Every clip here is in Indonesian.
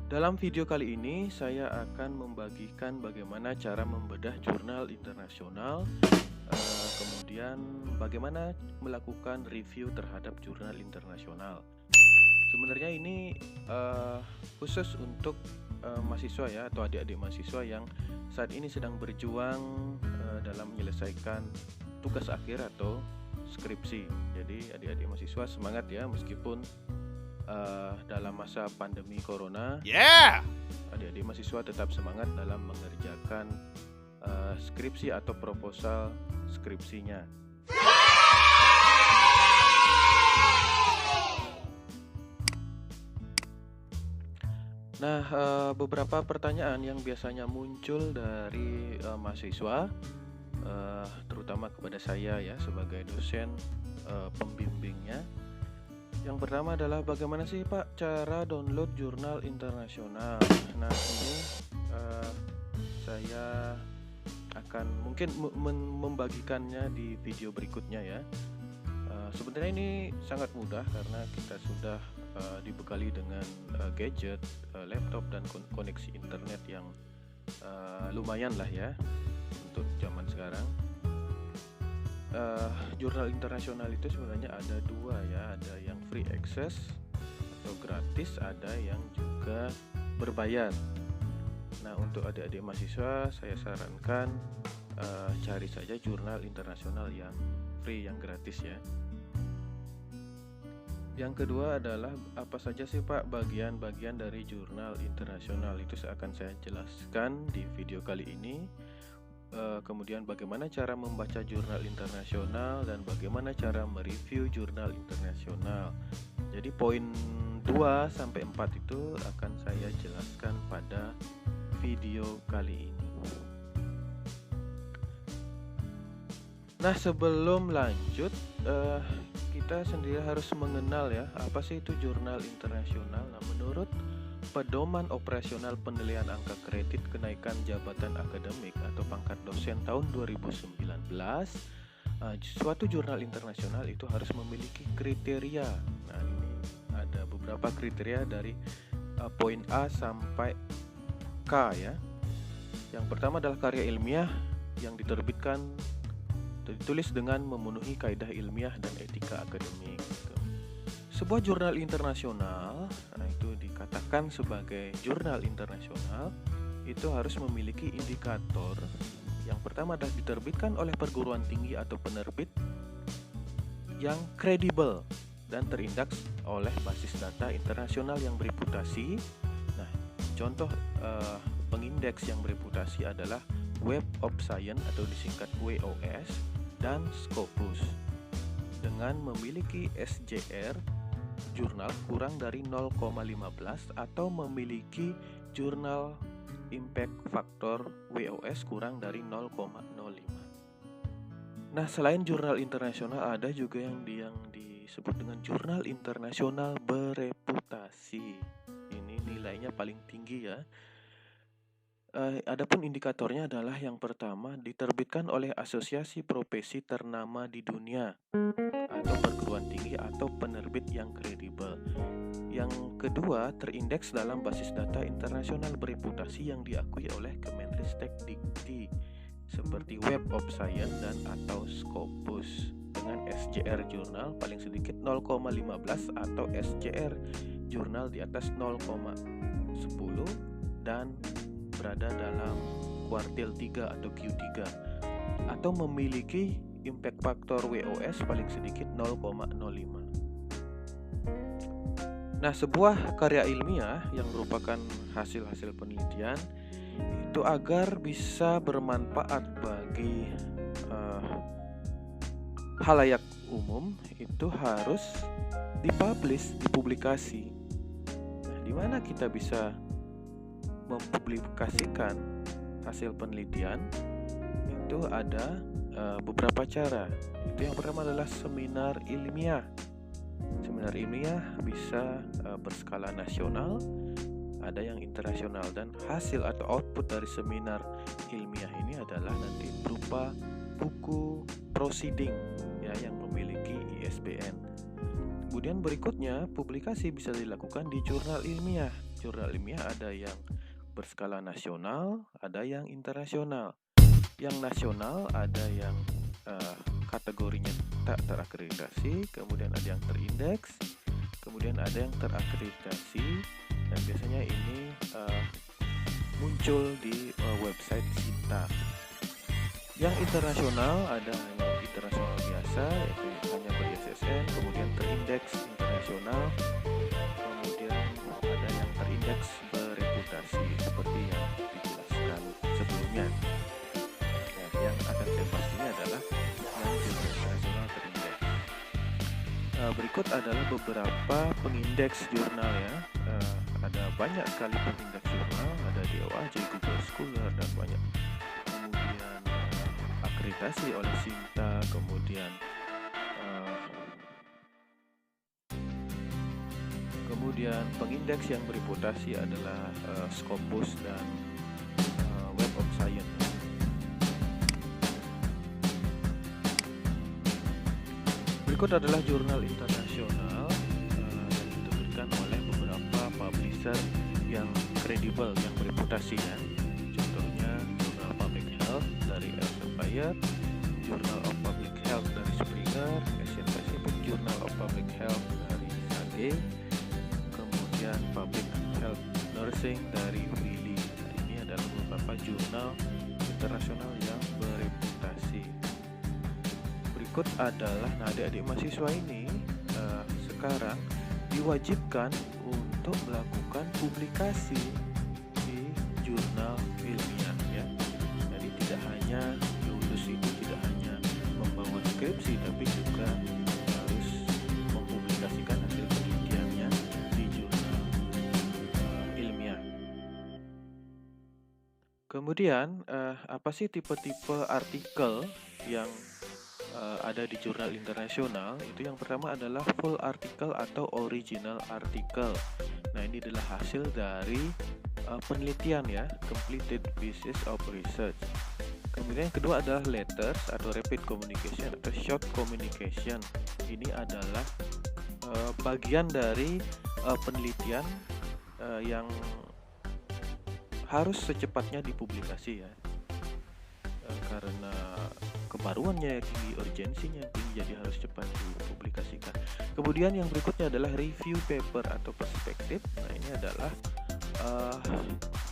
Dalam video kali ini saya akan membagikan bagaimana cara membedah jurnal internasional, kemudian bagaimana melakukan review terhadap jurnal internasional. Sebenarnya ini khusus untuk mahasiswa ya, atau adik-adik mahasiswa yang saat ini sedang berjuang dalam menyelesaikan tugas akhir atau skripsi. Jadi adik-adik mahasiswa semangat ya, meskipun dalam masa pandemi corona, adik-adik mahasiswa tetap semangat dalam mengerjakan skripsi atau proposal skripsinya. Nah, beberapa pertanyaan yang biasanya muncul dari mahasiswa, terutama kepada saya ya sebagai dosen pembimbingnya. Yang pertama adalah bagaimana sih Pak cara download jurnal internasional. Nah ini saya akan mungkin membagikannya di video berikutnya ya. Sebenarnya ini sangat mudah karena kita sudah dibekali dengan gadget, laptop dan koneksi internet yang lumayan lah ya untuk zaman sekarang. Jurnal internasional itu sebenarnya ada dua ya, ada yang free access atau gratis, ada yang juga berbayar. Nah untuk adik-adik mahasiswa saya sarankan cari saja jurnal internasional yang free, yang gratis ya. Yang kedua adalah apa saja sih Pak bagian-bagian dari jurnal internasional, itu akan saya jelaskan di video kali ini. Kemudian bagaimana cara membaca jurnal internasional dan bagaimana cara mereview jurnal internasional. Jadi poin 2 sampai 4 itu akan saya jelaskan pada video kali ini. Nah, sebelum lanjut kita sendiri harus mengenal ya apa sih itu jurnal internasional. Nah, menurut Pedoman Operasional Penilaian Angka Kredit Kenaikan Jabatan Akademik atau Pangkat Dosen tahun 2019, suatu jurnal internasional itu harus memiliki kriteria. Nah, ini ada beberapa kriteria dari poin A sampai K ya. Yang pertama adalah karya ilmiah yang ditulis dengan memenuhi kaidah ilmiah dan etika akademik. Sebuah jurnal internasional, nah itu dikatakan sebagai jurnal internasional, itu harus memiliki indikator. Yang pertama adalah diterbitkan oleh perguruan tinggi atau penerbit yang kredibel dan terindeks oleh basis data internasional yang bereputasi. Nah, contoh pengindeks yang bereputasi adalah Web of Science atau disingkat WOS dan Scopus, dengan memiliki SJR jurnal kurang dari 0,15 atau memiliki jurnal impact factor WOS kurang dari 0,05. Nah, selain jurnal internasional ada juga yang disebut dengan jurnal internasional bereputasi. Ini nilainya paling tinggi ya. Adapun indikatornya adalah yang pertama diterbitkan oleh asosiasi profesi ternama di dunia atau perguruan tinggi atau penerbit yang kredibel. Yang kedua, terindeks dalam basis data internasional bereputasi yang diakui oleh Kemenristek Dikti seperti Web of Science dan atau Scopus dengan SJR jurnal paling sedikit 0,15 atau SJR jurnal di atas 0,10 dan berada dalam kuartil 3 atau Q3 atau memiliki impact factor WOS paling sedikit 0,05. Nah, sebuah karya ilmiah yang merupakan hasil-hasil penelitian itu agar bisa bermanfaat bagi halayak umum itu harus dipublikasi. Nah, di mana kita bisa mempublikasikan hasil penelitian? Itu ada beberapa cara. Itu yang pertama adalah seminar ilmiah. Seminar ilmiah bisa berskala nasional, ada yang internasional, dan hasil atau output dari seminar ilmiah ini adalah nanti berupa buku proceeding ya yang memiliki ISBN. Kemudian berikutnya, publikasi bisa dilakukan di jurnal ilmiah. jurnal ilmiah ada yang berskala nasional, ada yang internasional. Yang nasional ada yang kategorinya tak terakreditasi, kemudian ada yang terindeks, kemudian ada yang terakreditasi, dan biasanya ini muncul di website SINTA. Yang internasional ada yang internasional biasa, yaitu hanya ber-ISSN, kemudian terindeks internasional, kemudian ada yang terindeks bereputasi seperti yang dijelaskan sebelumnya. Nah, yang akan saya bahas ini adalah yang jurnal internasional terindeks. Berikut adalah beberapa pengindeks jurnal ya. Ada banyak sekali pengindeks jurnal, ada DOAJ, Google Scholar, dan banyak. Akreditasi oleh SINTA, kemudian pengindeks yang bereputasi adalah Scopus dan Web of Science. Berikut adalah jurnal internasional yang diterbitkan oleh beberapa publisher yang kredibel, yang bereputasi ya. Contohnya Journal Public Health dari Elsevier, Journal of Public Health dari Springer, Asian Pacific Journal of Public Health dari Sage, kemudian Public Health Nursing dari Wiley. Nah, ini adalah beberapa jurnal internasional yang bereputasi. Berikut adalah, adik-adik mahasiswa ini sekarang diwajibkan untuk melakukan publikasi di jurnal ilmiah ya. Jadi tidak hanya lulus itu tidak hanya membawa skripsi, tapi juga harus mempublikasikan hasil penelitiannya di jurnal ilmiah. Kemudian apa sih tipe-tipe artikel yang ada di jurnal internasional? Itu yang pertama adalah full article atau original article. Nah, ini adalah hasil dari penelitian ya, completed pieces of research. Kemudian yang kedua adalah letters atau rapid communication atau short communication. Ini adalah bagian dari penelitian yang harus secepatnya dipublikasi ya, karena kebaruannya tinggi, urgensinya tinggi, jadi harus cepat dipublikasikan. Kemudian yang berikutnya adalah review paper atau perspektif. Nah, ini adalah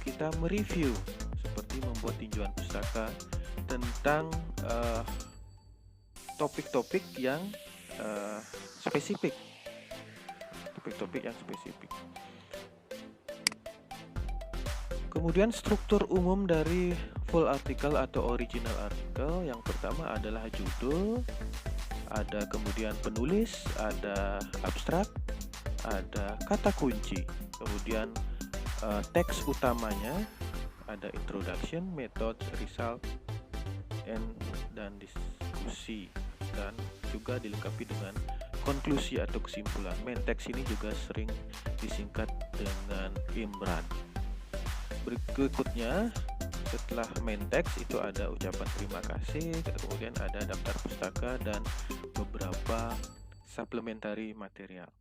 kita mereview, seperti membuat tinjauan pustaka tentang topik-topik yang spesifik. Topik-topik yang spesifik. Kemudian struktur umum dari full article atau original article, yang pertama adalah judul, ada kemudian penulis, ada abstrak, ada kata kunci, kemudian teks utamanya, ada introduction, method, result, dan diskusi, dan juga dilengkapi dengan konklusi atau kesimpulan. Main teks ini juga sering disingkat dengan IMRAN. Berikutnya, setelah main teks itu ada ucapan terima kasih, kemudian ada daftar pustaka dan beberapa supplementary material.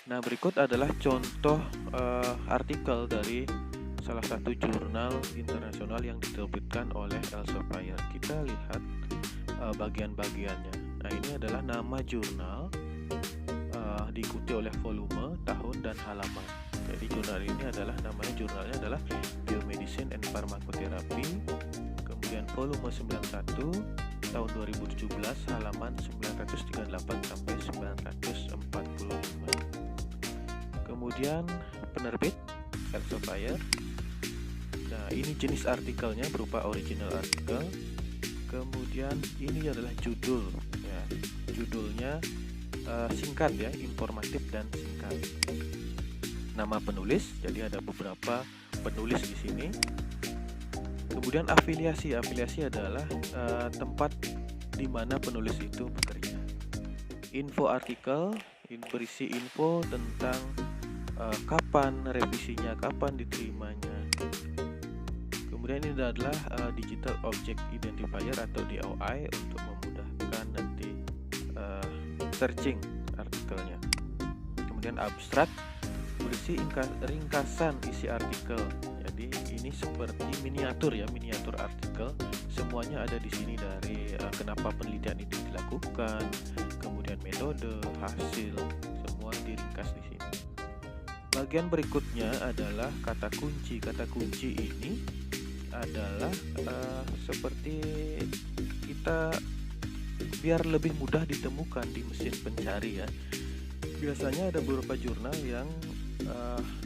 Nah, berikut adalah contoh artikel dari salah satu jurnal internasional yang diterbitkan oleh Elsevier. Kita lihat bagian-bagiannya. Nah, ini adalah nama jurnal, diikuti oleh volume, tahun, dan halaman. Jadi jurnal ini adalah, namanya jurnalnya adalah Biomedicine and Pharmacotherapy, kemudian volume 91 tahun 2017, halaman 938 sampai 945. Kemudian penerbit Elsevier. Nah, ini jenis artikelnya berupa original artikel. Kemudian ini adalah judul ya. Judulnya singkat ya, informatif dan singkat. Nama penulis, jadi ada beberapa penulis di sini. Kemudian afiliasi adalah tempat di mana penulis itu bekerja. Info artikel berisi info tentang kapan revisinya, kapan diterimanya. Kemudian ini adalah Digital Object Identifier atau DOI untuk memudahkan nanti searching artikelnya. Kemudian abstrak berisi ringkasan isi artikel. Jadi ini seperti miniatur ya, miniatur artikel. Semuanya ada di sini dari kenapa penelitian ini dilakukan, kemudian metode, hasil, semua diringkas di sini. Bagian berikutnya adalah kata kunci. Kata kunci ini adalah seperti kita biar lebih mudah ditemukan di mesin pencari ya. Biasanya ada beberapa jurnal yang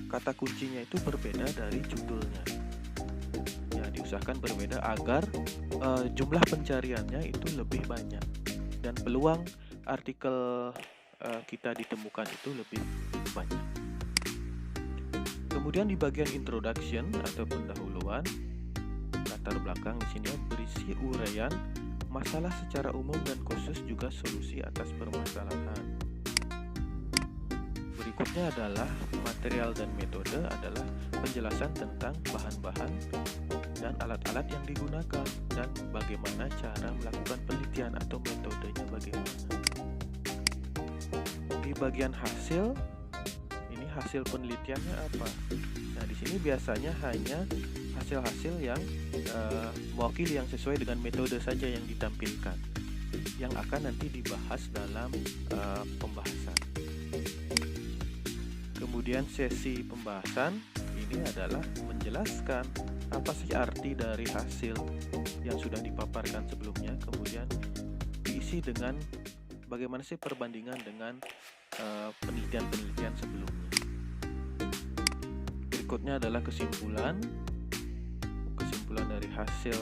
kata kuncinya itu berbeda dari judulnya. Ya, diusahakan berbeda agar jumlah pencariannya itu lebih banyak dan peluang artikel kita ditemukan itu lebih banyak. Kemudian di bagian introduction atau pendahuluan, latar belakang di sini berisi uraian masalah secara umum dan khusus juga solusi atas permasalahan. Berikutnya adalah material dan metode adalah penjelasan tentang bahan-bahan dan alat-alat yang digunakan dan bagaimana cara melakukan penelitian atau metodenya bagaimana. Di bagian hasil, ini hasil penelitiannya apa? Nah, di sini biasanya hanya hasil-hasil yang mewakili yang sesuai dengan metode saja yang ditampilkan, yang akan nanti dibahas dalam pembahasan. Kemudian sesi pembahasan ini adalah menjelaskan apa sih arti dari hasil yang sudah dipaparkan sebelumnya, kemudian diisi dengan bagaimana sih perbandingan dengan penelitian-penelitian sebelumnya. Berikutnya adalah kesimpulan dari hasil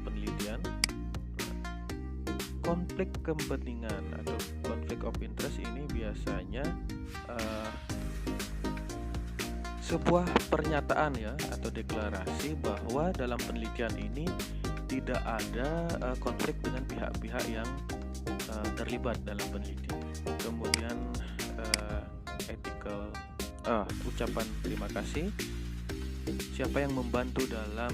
penelitian. Konflik kepentingan atau konflik of interest ini biasanya sebuah pernyataan ya atau deklarasi bahwa dalam penelitian ini tidak ada konflik dengan pihak-pihak yang terlibat dalam penelitian. Kemudian ucapan terima kasih siapa yang membantu dalam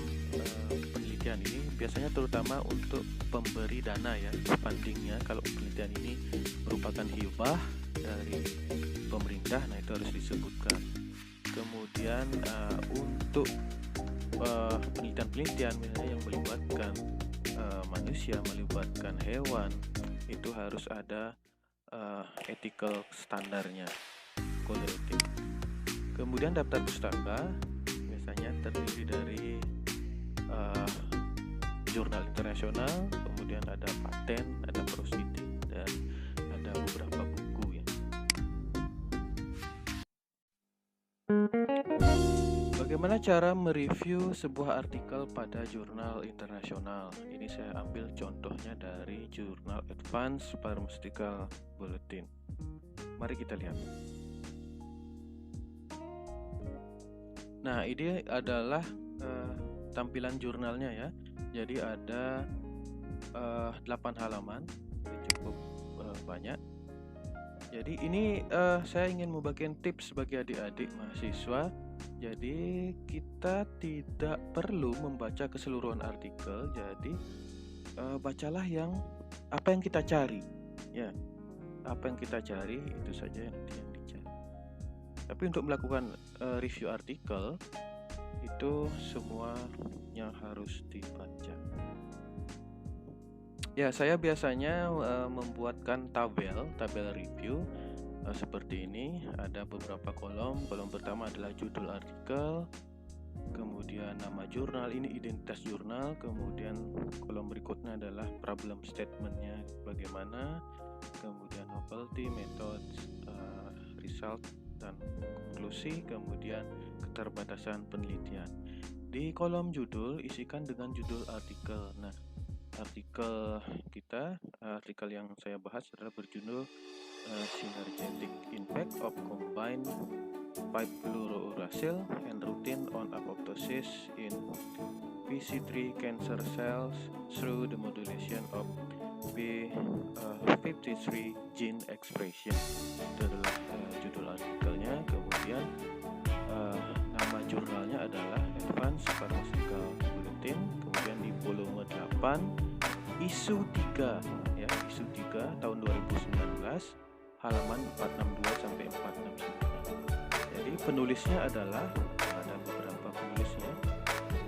penelitian ini, biasanya terutama untuk pemberi dana ya, fundingnya. Kalau penelitian ini merupakan hibah dari pemerintah, nah itu harus disebutkan. Kemudian untuk penelitian-penelitian misalnya yang melibatkan manusia, melibatkan hewan, itu harus ada ethical standarnya, kode etik. Kemudian daftar pustaka biasanya terdiri dari jurnal internasional, kemudian ada paten, ada proceeding, dan ada beberapa buku ya. Bagaimana cara mereview sebuah artikel pada jurnal internasional? Ini saya ambil contohnya dari jurnal Advanced Pharmaceutical Bulletin. Mari kita lihat. Nah, ini adalah tampilan jurnalnya ya. Jadi ada 8 halaman, cukup banyak. Jadi ini saya ingin membagikan tips bagi adik-adik mahasiswa. Jadi kita tidak perlu membaca keseluruhan artikel. Jadi bacalah apa yang kita cari, ya. Apa yang kita cari itu saja yang dicari. Tapi untuk melakukan review artikel itu semuanya harus dibaca. Ya, saya biasanya membuatkan tabel review seperti ini. Ada beberapa kolom. Kolom pertama adalah judul artikel, kemudian nama jurnal, ini identitas jurnal, kemudian kolom berikutnya adalah problem statementnya bagaimana, kemudian novelty, methods, result, dan konklusi, kemudian keterbatasan penelitian. Di kolom judul isikan dengan judul artikel. Nah, artikel yang saya bahas adalah berjudul Synergetic Impact of Combined 5-fluorouracil and Routine on Apoptosis in PC3 Cancer Cells through the Modulation of P53 Gene Expression. Itu adalah judul artikelnya. Kemudian nama jurnalnya adalah Advanced Pharmaceutical Bulletin. Kemudian di volume 8 isu 3 ya, isu 3 tahun 2019 halaman 462 sampai 469. Jadi Jadi penulisnya adalah ada beberapa penulisnya.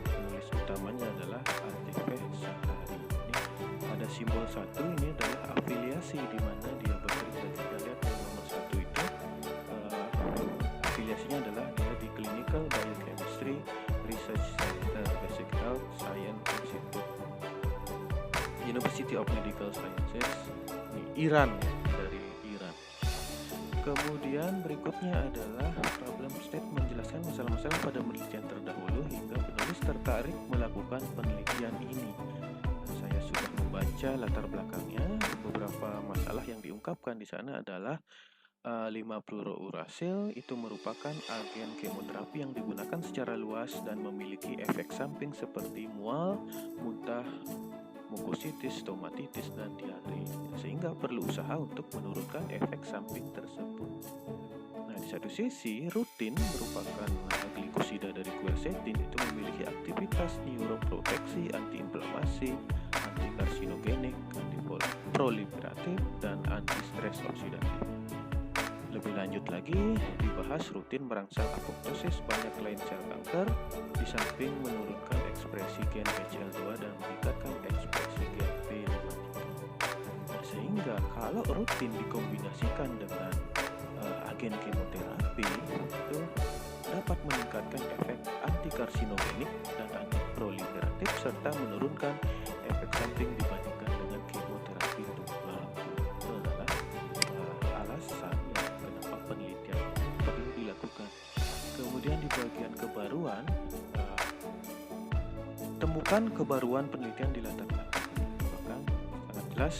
Penulis utamanya adalah Antv Sahari. Ini ada simbol 1, ini adalah afiliasi di mana dia bekerja. Kita lihat yang nomor 1 itu afiliasinya adalah dia di Clinical Biochemistry Research Center Basic Health Science Institute, University of Medical Sciences, ini Iran ya, dari Iran. Kemudian berikutnya adalah problem state, menjelaskan masalah-masalah pada penelitian terdahulu hingga penulis tertarik melakukan penelitian ini. Saya sudah membaca latar belakangnya. Beberapa masalah yang diungkapkan di sana adalah 5-fluorouracil itu merupakan agen kemoterapi yang digunakan secara luas dan memiliki efek samping seperti mual, muntah, mukositis, stomatitis, dan diare, sehingga perlu usaha untuk menurunkan efek samping tersebut. Nah, di satu sisi, rutin merupakan glikosida dari quercetin, itu memiliki aktivitas neuroproteksi, antiinflamasi, antikarsinogenik, antiproliferatif, dan anti-stres oksidatif. Lebih lanjut lagi, dibahas rutin merangsang apoptosis banyak lain sel kanker, di samping menurunkan ekspresi gen BCL2 dan meningkatkan ekspresi gen P53. Nah, sehingga kalau rutin dikombinasikan dengan agen kemoterapi, itu dapat meningkatkan efek antikarsinogenik dan antiproliferatif serta menurunkan efek samping dibandingkan dengan kemoterapi tunggal. Itu adalah alasan kenapa penelitian perlu dilakukan. Kemudian di bagian kebaruan, temukan kebaruan penelitian di latar belakang. Bahkan sangat jelas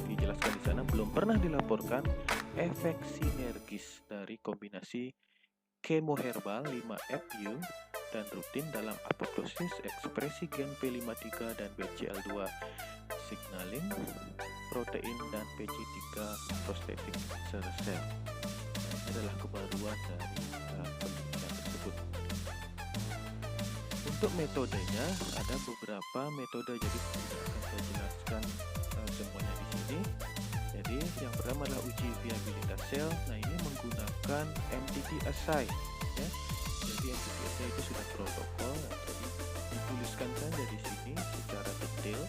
dijelaskan di sana, belum pernah dilaporkan efek sinergis dari kombinasi kemoherbal 5-FU dan rutin dalam apoptosis ekspresi gen P53 dan BCL2 signaling protein dan PG3 prosthetic cell. Ini adalah kebaruan dari penelitian tersebut. Untuk metodenya ada beberapa metode, jadi tidak akan saya jelaskan semuanya di sini. Jadi yang pertama adalah uji viabilitas sel. Nah, ini menggunakan MTT-Assay ya. Jadi MTT-Assay itu sudah protokol, jadi dituliskan saja di sini secara detail.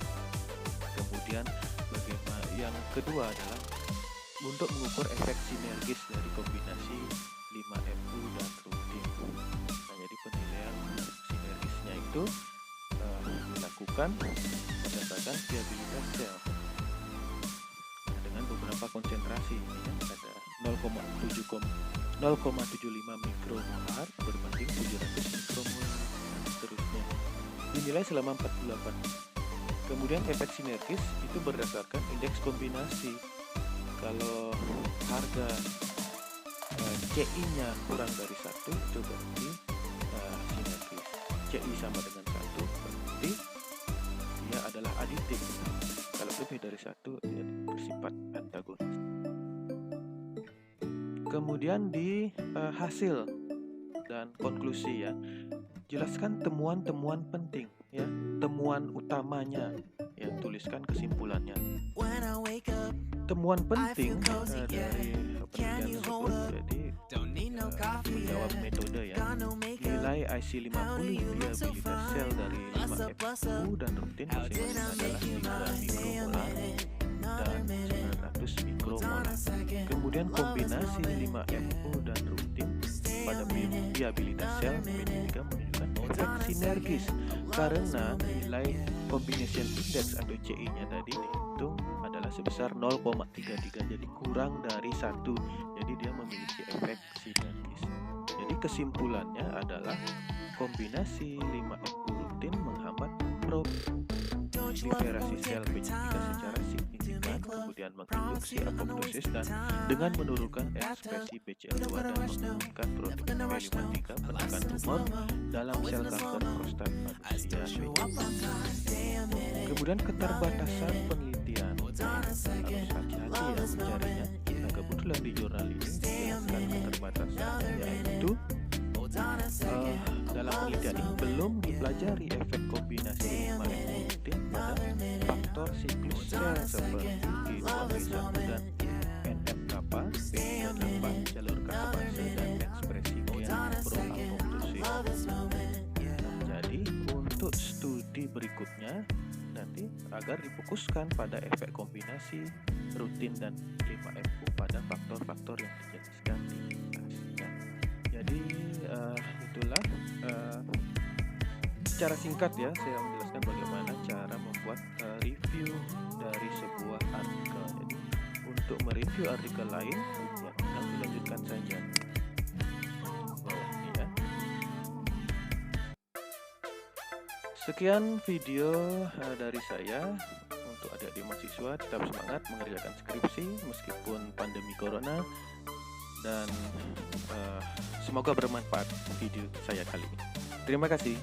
Kemudian bagaimana yang kedua adalah untuk mengukur efek sinergis dari kombinasi 5-FU dan rutin. Nah, jadi penilaian sinergisnya itu dilakukan berdasarkan viabilitas sel dengan beberapa konsentrasi. Ini ya, ada 0,75 mikromolar berbanding 700 mikromolar dan seterusnya. Dinilai selama 48. Kemudian efek sinergis itu berdasarkan indeks kombinasi. Kalau harga CI-nya kurang dari 1 itu berarti sinergis. CI sama dengan 1 berarti dia adalah aditif. Kalau lebih dari 1 dia bersifat antagonis. Kemudian di hasil dan konklusi ya, jelaskan temuan-temuan penting ya, temuan utamanya ya, tuliskan kesimpulannya. Temuan penting dari penelitian tersebut, jadi menjawab metode ya, nilai IC50 viabilitas sel dari 5-FU dan rutin hasilnya adalah 3 mikromolar dan 900 mikromolar. Kemudian kombinasi 5-FU dan rutin pada viabilitas sel P3 menunjukkan efek sinergis karena nilai combination index atau CI-nya tadi dihitung adalah sebesar 0,33, jadi kurang dari 1, jadi dia memiliki efek sinergis. Jadi kesimpulannya adalah kombinasi 5-FU rutin menghambat proliferasi sel P3 secara signifikan, kemudian menginduksi apoptosis dan dengan menurunkan ekspresi BCL2 dan menurunkan protein P53 menekan tumor dalam sel kanker prostat manusia. Kemudian keterbatasan penelitian, harus hati-hati ya mencarinya. Nah, kebetulan di jurnal ini dijelaskan keterbatasannya, yaitu dalam penelitian ini belum dipelajari efek kombinasi 5-FU rutin pada faktor siklus sel seperti G2B1 dan NF-kappa, P38 jalur katapase dan Jadi untuk studi berikutnya nanti agar difokuskan pada efek kombinasi rutin dan 5FU pada faktor-faktor yang dijelaskan di atasnya. Jadi itulah secara singkat ya saya menjelaskan bagaimana cara membuat review dari sebuah artikel. Jadi untuk mereview artikel lain ya tinggal dilanjutkan saja. Ya. Sekian video dari saya. Untuk adik-adik mahasiswa tetap semangat mengerjakan skripsi meskipun pandemi corona, dan semoga bermanfaat video saya kali ini. Terima kasih.